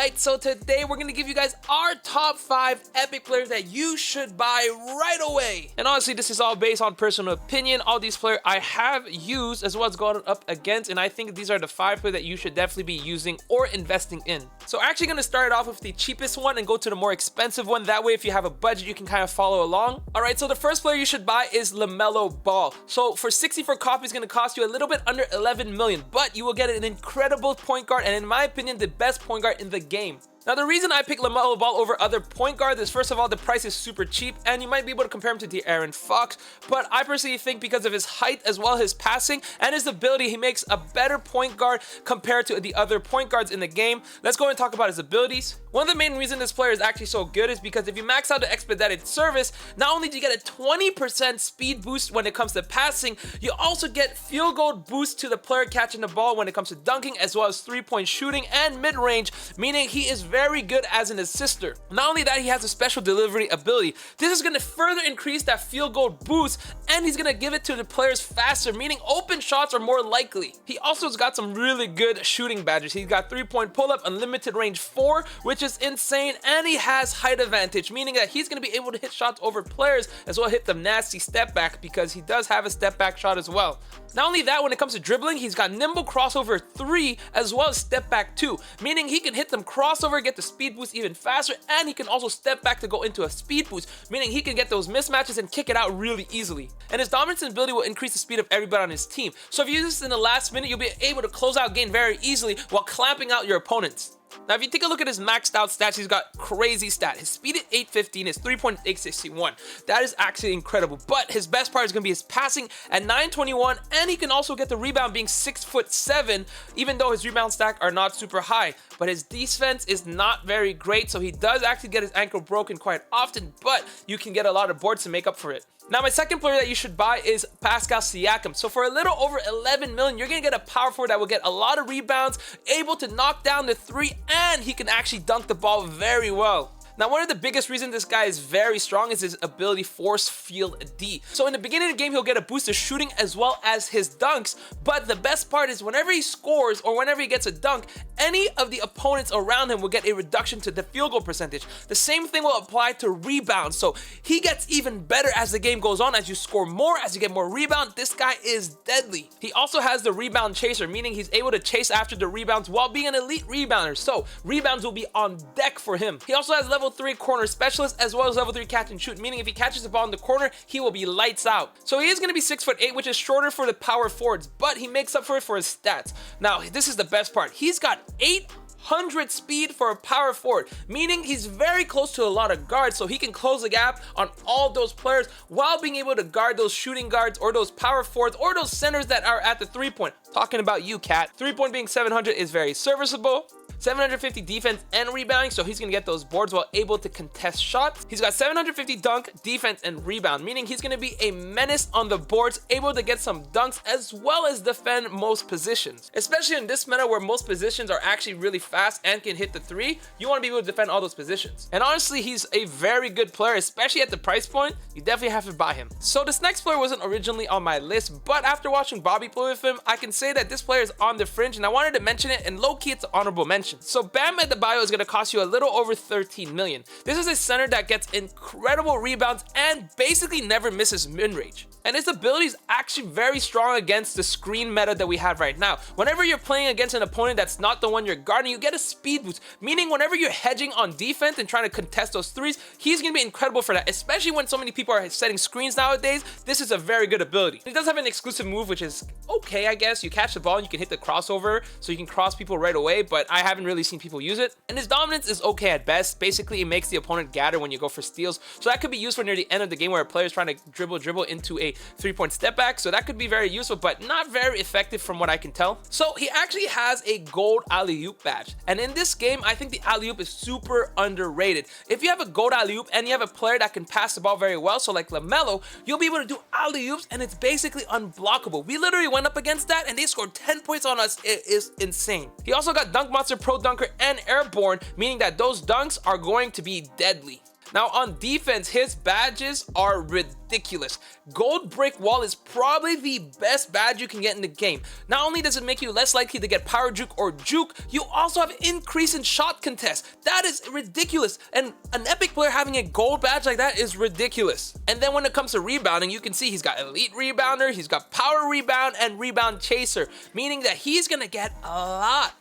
Alright, so today we're going to give you guys our top 5 epic players that you should buy right away. And honestly, this is all based on personal opinion. All these players I have used as well as gone up against, and I think these are the 5 players that you should definitely be using or investing in. So we're actually going to start off with the cheapest one and go to the more expensive one. That way, if you have a budget, you can kind of follow along. Alright, so the first player you should buy is Lamelo Ball. So for 64 copies, it's going to cost you a little bit under 11 million, but you will get an incredible point guard, and in my opinion, the best point guard in the game. Now, the reason I pick Lamelo Ball over other point guards is, first of all, the price is super cheap, and you might be able to compare him to De'Aaron Fox, but I personally think because of his height as well as his passing and his ability, he makes a better point guard compared to the other point guards in the game. Let's go and talk about his abilities. One of the main reasons this player is actually so good is because if you max out the expedited service, not only do you get a 20% speed boost when it comes to passing, you also get field goal boost to the player catching the ball when it comes to dunking, as well as three-point shooting and mid-range, meaning he is very good as an assister. Not only that, he has a special delivery ability. This is going to further increase that field goal boost, and he's going to give it to the players faster, meaning open shots are more likely. He also has got some really good shooting badges. He's got 3-point pull-up, unlimited range 4, which is insane, and he has height advantage, meaning that he's going to be able to hit shots over players as well, hit the nasty step back, because he does have a step back shot as well. Not only that, when it comes to dribbling, he's got nimble crossover 3 as well as step back 2, meaning he can hit them crossover, get the speed boost even faster, and he can also step back to go into a speed boost, meaning he can get those mismatches and kick it out really easily. And his dominance and ability will increase the speed of everybody on his team. So if you use this in the last minute, you'll be able to close out game very easily while clamping out your opponents. Now, if you take a look at his maxed out stats, he's got crazy stat. His speed at 815, his 3-point 861. That is actually incredible. But his best part is going to be his passing at 921, and he can also get the rebound being 6'7", even though his rebound stack are not super high. But his defense is not very great, so he does actually get his ankle broken quite often, but you can get a lot of boards to make up for it. Now, my second player that you should buy is Pascal Siakam. So for a little over 11 million, you're going to get a power forward that will get a lot of rebounds, able to knock down the 3, and he can actually dunk the ball very well. Now, one of the biggest reasons this guy is very strong is his ability force field D. So in the beginning of the game, he'll get a boost of shooting as well as his dunks. But the best part is whenever he scores or whenever he gets a dunk, any of the opponents around him will get a reduction to the field goal percentage. The same thing will apply to rebounds. So he gets even better as the game goes on. As you score more, as you get more rebound, this guy is deadly. He also has the rebound chaser, meaning he's able to chase after the rebounds while being an elite rebounder. So rebounds will be on deck for him. He also has level 3 corner specialist as well as level 3 catch and shoot, meaning if he catches the ball in the corner, he will be lights out. So he is going to be 6'8", which is shorter for the power forwards, but he makes up for it for his stats. Now, this is the best part. He's got 800 speed for a power forward, meaning he's very close to a lot of guards, so he can close the gap on all those players while being able to guard those shooting guards or those power forwards or those centers that are at the 3-point. Talking about you, Cat. 3-point being 700 is very serviceable. 750 defense and rebounding, so he's going to get those boards while able to contest shots. He's got 750 dunk, defense, and rebound, meaning he's going to be a menace on the boards, able to get some dunks as well as defend most positions. Especially in this meta where most positions are actually really fast and can hit the 3, you want to be able to defend all those positions. And honestly, he's a very good player, especially at the price point. You definitely have to buy him. So this next player wasn't originally on my list, but after watching Bobby play with him, I can say that this player is on the fringe, and I wanted to mention it, and low-key it's an honorable mention. So Bam Adebayo is going to cost you a little over 13 million. This is a center that gets incredible rebounds and basically never misses mid-range. And his ability is actually very strong against the screen meta that we have right now. Whenever you're playing against an opponent that's not the one you're guarding, you get a speed boost, meaning whenever you're hedging on defense and trying to contest those 3s, he's going to be incredible for that, especially when so many people are setting screens nowadays. This is a very good ability. He does have an exclusive move, which is okay, I guess. You catch the ball and you can hit the crossover, so you can cross people right away, but I haven't really seen people use it. And his dominance is okay at best. Basically, it makes the opponent gather when you go for steals, so that could be useful near the end of the game where a player is trying to dribble into a 3-point step back, so that could be very useful, but not very effective from what I can tell. So he actually has a gold alley-oop badge, and in this game, I think the alley-oop is super underrated. If you have a gold alley-oop and you have a player that can pass the ball very well, so like Lamelo, you'll be able to do alley-oops, and it's basically unblockable. We literally went up against that, and they scored 10 points on us. It is insane. He also got Dunk Monster, Pro Dunker, and Airborne, meaning that those dunks are going to be deadly. Now on defense, his badges are ridiculous. Gold Brick Wall is probably the best badge you can get in the game. Not only does it make you less likely to get power juke or juke, you also have increase in shot contest. That is ridiculous. And an epic player having a gold badge like that is ridiculous. And then when it comes to rebounding, you can see he's got elite rebounder, he's got power rebound and rebound chaser, meaning that he's gonna get a lot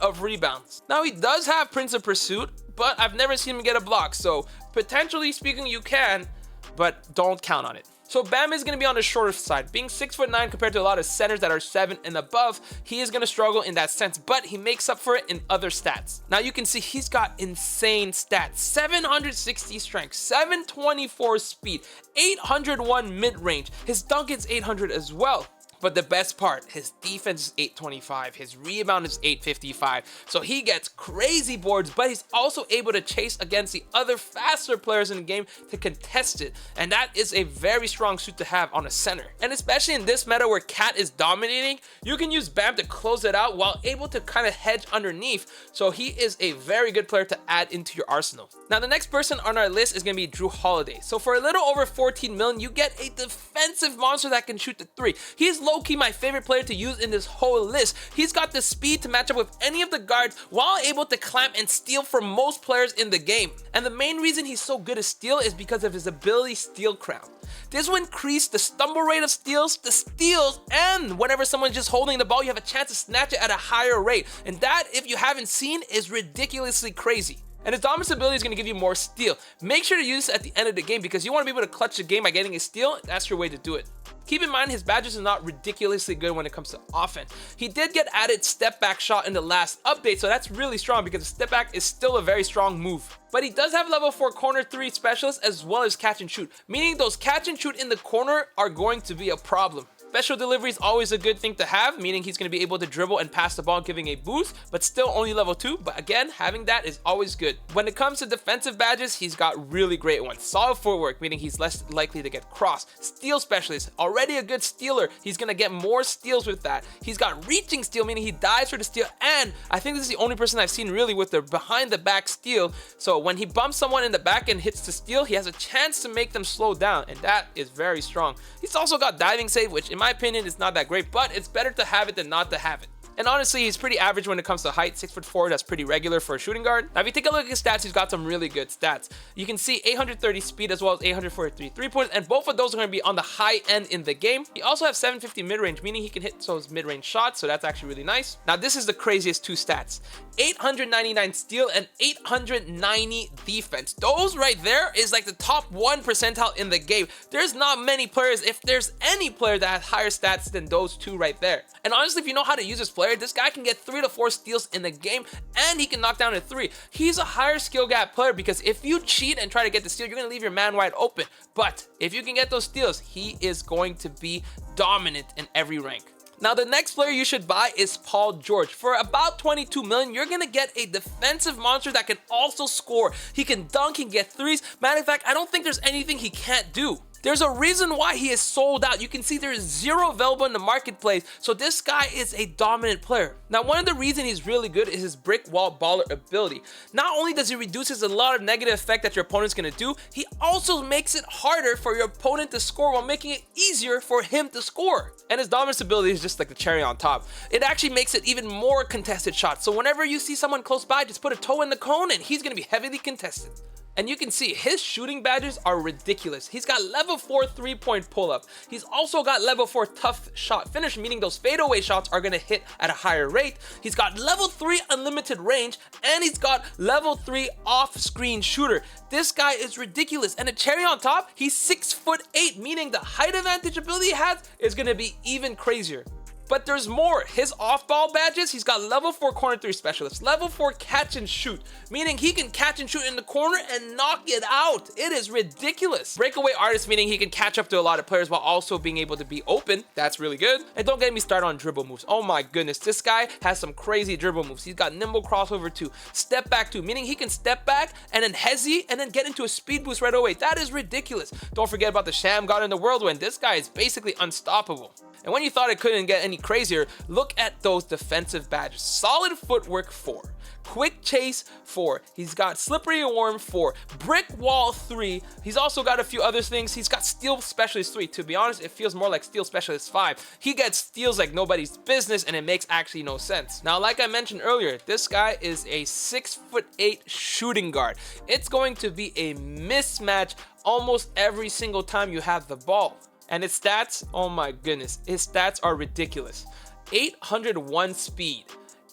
of rebounds. Now he does have Prince of Pursuit, but I've never seen him get a block, so potentially speaking you can, but don't count on it. So Bam is going to be on the shorter side. Being 6'9" compared to a lot of centers that are 7 and above, he is going to struggle in that sense, but he makes up for it in other stats. Now you can see he's got insane stats. 760 strength, 724 speed, 801 mid-range. His dunk is 800 as well. But the best part, his defense is 825, his rebound is 855, so he gets crazy boards, but he's also able to chase against the other faster players in the game to contest it, and that is a very strong suit to have on a center. And especially in this meta where Cat is dominating, you can use Bam to close it out while able to kind of hedge underneath, so he is a very good player to add into your arsenal. Now the next person on our list is going to be Jrue Holiday. So for a little over 14 million, you get a defensive monster that can shoot the 3. He's low-key my favorite player to use in this whole list. He's got the speed to match up with any of the guards while able to clamp and steal from most players in the game. And the main reason he's so good at steal is because of his ability Steal Crown. This will increase the stumble rate of steals, the steals, and whenever someone's just holding the ball, you have a chance to snatch it at a higher rate. And that, if you haven't seen, is ridiculously crazy. And his dominance ability is going to give you more steal. Make sure to use it at the end of the game because you want to be able to clutch the game by getting a steal. That's your way to do it. Keep in mind his badges are not ridiculously good when it comes to offense. He did get added step back shot in the last update, so that's really strong because the step back is still a very strong move. But he does have level 4 corner 3 specialists as well as catch and shoot, meaning those catch and shoot in the corner are going to be a problem. Special delivery is always a good thing to have, meaning he's going to be able to dribble and pass the ball, giving a boost, but still only level 2. But again, having that is always good. When it comes to defensive badges, he's got really great ones. Solid footwork, meaning he's less likely to get crossed. Steal specialist, already a good stealer. He's going to get more steals with that. He's got reaching steal, meaning he dives for the steal. And I think this is the only person I've seen really with the behind the back steal. So when he bumps someone in the back and hits the steal, he has a chance to make them slow down. And that is very strong. He's also got diving save, which in my opinion is not that great, but it's better to have it than not to have it. And honestly, he's pretty average when it comes to height. 6'4", that's pretty regular for a shooting guard. Now, if you take a look at his stats, he's got some really good stats. You can see 830 speed as well as 843 3-pointers, and both of those are going to be on the high end in the game. He also has 750 mid-range, meaning he can hit those mid-range shots, so that's actually really nice. Now, this is the craziest two stats. 899 steal and 890 defense. Those right there is like the top 1 percentile in the game. There's not many players, if there's any player that has higher stats than those two right there. And honestly, if you know how to use this player, this guy can get 3 to 4 steals in the game and he can knock down a 3. He's a higher skill gap player because if you cheat and try to get the steal, you're going to leave your man wide open. But if you can get those steals, he is going to be dominant in every rank. Now, the next player you should buy is Paul George. For about 22 million, you're going to get a defensive monster that can also score. He can dunk, he can get threes. Matter of fact, I don't think there's anything he can't do. There's a reason why he is sold out. You can see there's 0 available in the marketplace. So this guy is a dominant player. Now, one of the reasons he's really good is his brick wall baller ability. Not only does he reduces a lot of negative effect that your opponent's gonna do, he also makes it harder for your opponent to score while making it easier for him to score. And his dominance ability is just like the cherry on top. It actually makes it even more contested shots. So whenever you see someone close by, just put a toe in the cone and he's gonna be heavily contested. And you can see his shooting badges are ridiculous. He's got level 4 3-point pull-up. He's also got level 4 tough shot finish, meaning those fadeaway shots are gonna hit at a higher rate. He's got level 3 unlimited range, and he's got level 3 off-screen shooter. This guy is ridiculous. And the cherry on top, he's 6'8", meaning the height advantage ability he has is gonna be even crazier. But there's more. His off-ball badges, he's got level 4 corner 3 specialist, level 4 catch and shoot, meaning he can catch and shoot in the corner and knock it out. It is ridiculous. Breakaway artist, meaning he can catch up to a lot of players while also being able to be open. That's really good. And don't get me started on dribble moves. Oh my goodness, this guy has some crazy dribble moves. He's got nimble crossover 2, step back 2, meaning he can step back and then hezzy and then get into a speed boost right away. That is ridiculous. Don't forget about the Sham God in the Whirlwind. This guy is basically unstoppable. And when you thought it couldn't get any any crazier, look at those defensive badges. Solid footwork 4. Quick chase 4. He's got slippery and warm 4. Brick wall 3. He's also got a few other things. He's got steal specialist 3. To be honest, it feels more like steal specialist 5. He gets steals like nobody's business, and it makes actually no sense. Now, like I mentioned earlier, this guy is a 6'8" shooting guard. It's going to be a mismatch almost every single time you have the ball. And his stats, oh my goodness, his stats are ridiculous. 801 speed.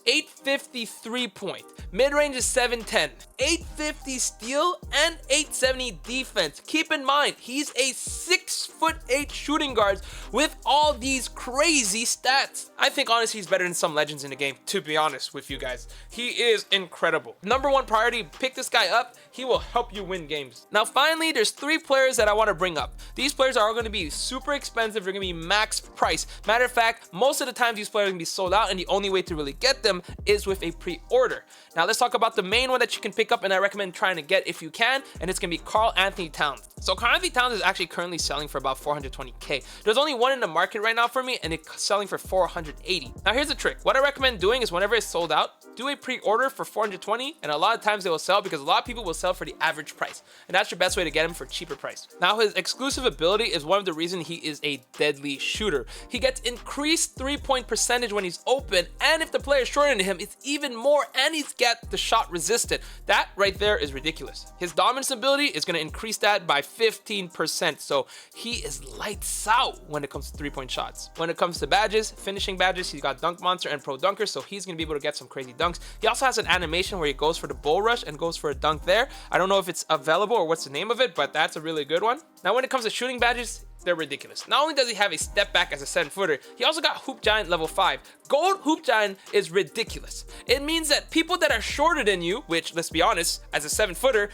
850 3-point, mid-range is 710, 850 steal, and 870 defense. Keep in mind, he's a 6'8" shooting guard with all these crazy stats. I think honestly he's better than some legends in the game, to be honest with you guys. He is incredible. Number 1 priority, pick this guy up. He will help you win games. Now finally, there's 3 players that I want to bring up. These players are all going to be super expensive. They're going to be max price. Matter of fact, most of the times these players are going to be sold out, and the only way to really get them is with a pre-order. Now let's talk about the main one that you can pick up and I recommend trying to get if you can, and it's gonna be Karl-Anthony Towns. So Karl-Anthony Towns is actually currently selling for about 420k. There's only one in the market right now for me, and it's selling for 480. Now here's the trick. What I recommend doing is whenever it's sold out, do a pre-order for 420, and a lot of times they will sell because a lot of people will sell for the average price, and that's your best way to get him for cheaper price. Now his exclusive ability is one of the reasons he is a deadly shooter. He gets increased 3-point percentage when he's open, and if the player is shorter than him, it's even more, and he's got the shot resistant. That right there is ridiculous. His dominance ability is going to increase that by 15%, so he is lights out when it comes to 3-point shots. When it comes to badges, finishing badges, he's got Dunk Monster and Pro Dunker, so he's going to be able to get some crazy dunks. He also has an animation where he goes for the bull rush and goes for a dunk there. I don't know if it's available or what's the name of it, but that's a really good one. Now when it comes to shooting badges, they're ridiculous. Not only does he have a step back as a 7-footer, he also got Hoop Giant level 5. Gold Hoop Giant is ridiculous. It means that people that are shorter than you, which let's be honest, as a 7-footer,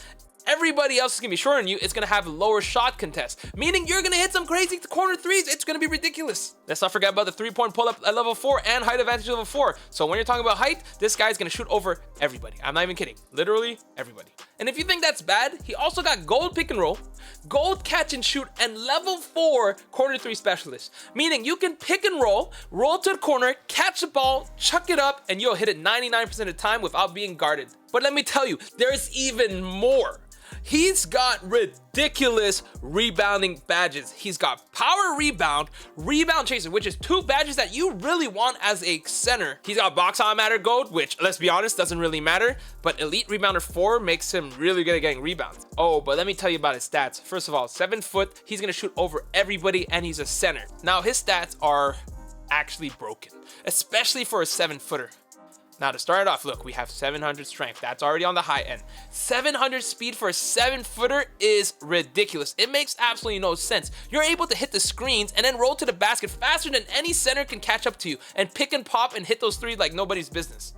everybody else is gonna be shorter than you. It's gonna have lower shot contest, meaning you're gonna hit some crazy corner threes. It's gonna be ridiculous. Let's not forget about the 3-point pull-up at level 4 and height advantage level 4. So when you're talking about height, this guy's gonna shoot over everybody. I'm not even kidding. Literally everybody. And if you think that's bad, he also got gold pick and roll, gold catch and shoot, and level 4 corner 3 specialist. Meaning you can pick and roll to the corner, catch the ball, chuck it up, and you'll hit it 99% of the time without being guarded. But let me tell you, there's even more. He's got ridiculous rebounding badges. He's got power rebound, rebound chaser, which is 2 badges that you really want as a center. He's got box out matter gold, which let's be honest, doesn't really matter, but elite rebounder 4 makes him really good at getting rebounds. Oh, but let me tell you about his stats. First of all, 7 foot, he's gonna shoot over everybody, and he's a center. Now his stats are actually broken, especially for a 7-footer. Now to start it off, look, we have 700 strength. That's already on the high end. 700 speed for a 7-footer is ridiculous. It makes absolutely no sense. You're able to hit the screens and then roll to the basket faster than any center can catch up to you, and pick and pop and hit those threes like nobody's business.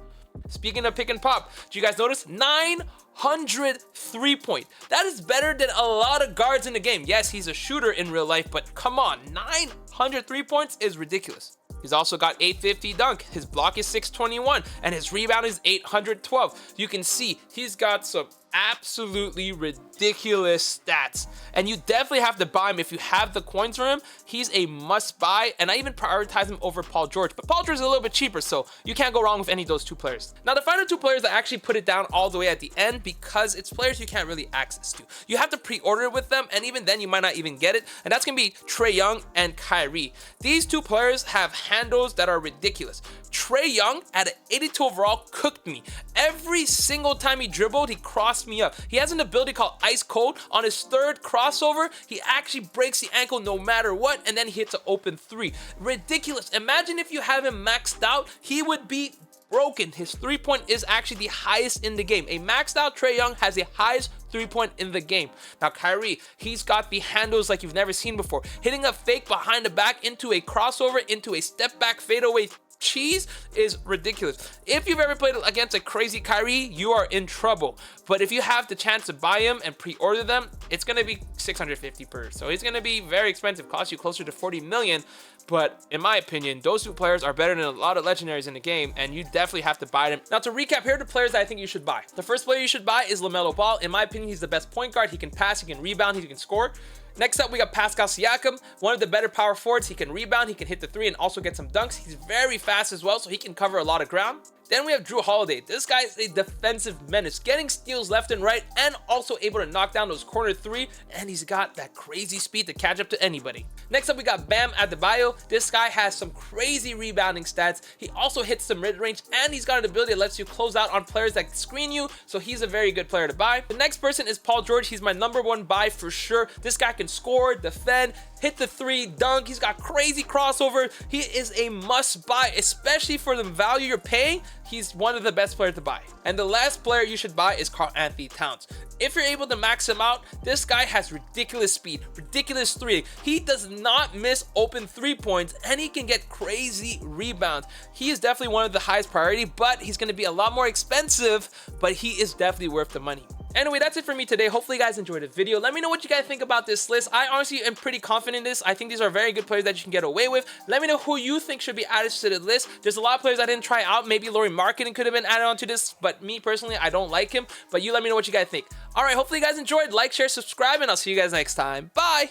Speaking of pick and pop, do you guys notice? 900 3-point. That is better than a lot of guards in the game. Yes, he's a shooter in real life, but come on, 900 3-points is ridiculous. He's also got 850 dunk. His block is 621, and his rebound is 812. You can see he's got some absolutely ridiculous stats, and you definitely have to buy him if you have the coins for him. He's a must buy, and I even prioritize him over Paul George, but Paul George is a little bit cheaper, so you can't go wrong with any of those 2 players. Now the final 2 players, I actually put it down all the way at the end because it's players you can't really access to. You have to pre-order it with them, and even then you might not even get it, and that's gonna be Trae Young and Kyrie. These 2 players have handles that are ridiculous. Trae Young at an 82 overall cooked me. Every single time he dribbled, he crossed me up. He has an ability called Ice Cold. On his 3rd crossover, he actually breaks the ankle no matter what, and then he hits an open 3. Ridiculous. Imagine if you have him maxed out, he would be broken. His 3-point is actually the highest in the game. A maxed out Trae Young has the highest 3-point in the game. Now Kyrie, he's got the handles like you've never seen before. Hitting a fake behind the back into a crossover, into a step back fadeaway cheese is ridiculous. If you've ever played against a crazy Kyrie, you are in trouble. But if you have the chance to buy him and pre-order them, it's gonna be 650 per. So he's gonna be very expensive, cost you closer to 40 million. But in my opinion, those 2 players are better than a lot of legendaries in the game, and you definitely have to buy them. Now to recap, here are the players that I think you should buy. The first player you should buy is Lamelo Ball. In my opinion, he's the best point guard. He can pass, he can rebound, he can score. Next up, we got Pascal Siakam, one of the better power forwards. He can rebound, he can hit the three, and also get some dunks. He's very fast as well, so he can cover a lot of ground. Then we have Jrue Holiday. This guy is a defensive menace, getting steals left and right, and also able to knock down those corner three, and he's got that crazy speed to catch up to anybody. Next up, we got Bam Adebayo. This guy has some crazy rebounding stats. He also hits some mid-range, and he's got an ability that lets you close out on players that screen you, so he's a very good player to buy. The next person is Paul George. He's my #1 buy for sure. This guy can score, defend, hit the three, dunk. He's got crazy crossover. He is a must buy, especially for the value you're paying. He's one of the best players to buy. And the last player you should buy is Karl-Anthony Towns. If you're able to max him out, this guy has ridiculous speed, ridiculous three. He does not miss open 3 points, and he can get crazy rebounds. He is definitely one of the highest priority, but he's going to be a lot more expensive, but he is definitely worth the money. Anyway, that's it for me today. Hopefully you guys enjoyed the video. Let me know what you guys think about this list. I honestly am pretty confident in this. I think these are very good players that you can get away with. Let me know who you think should be added to the list. There's a lot of players I didn't try out. Maybe Lauri Markkanen could have been added onto this, but me personally, I don't like him. But you let me know what you guys think. All right, hopefully you guys enjoyed. Like, share, subscribe, and I'll see you guys next time. Bye!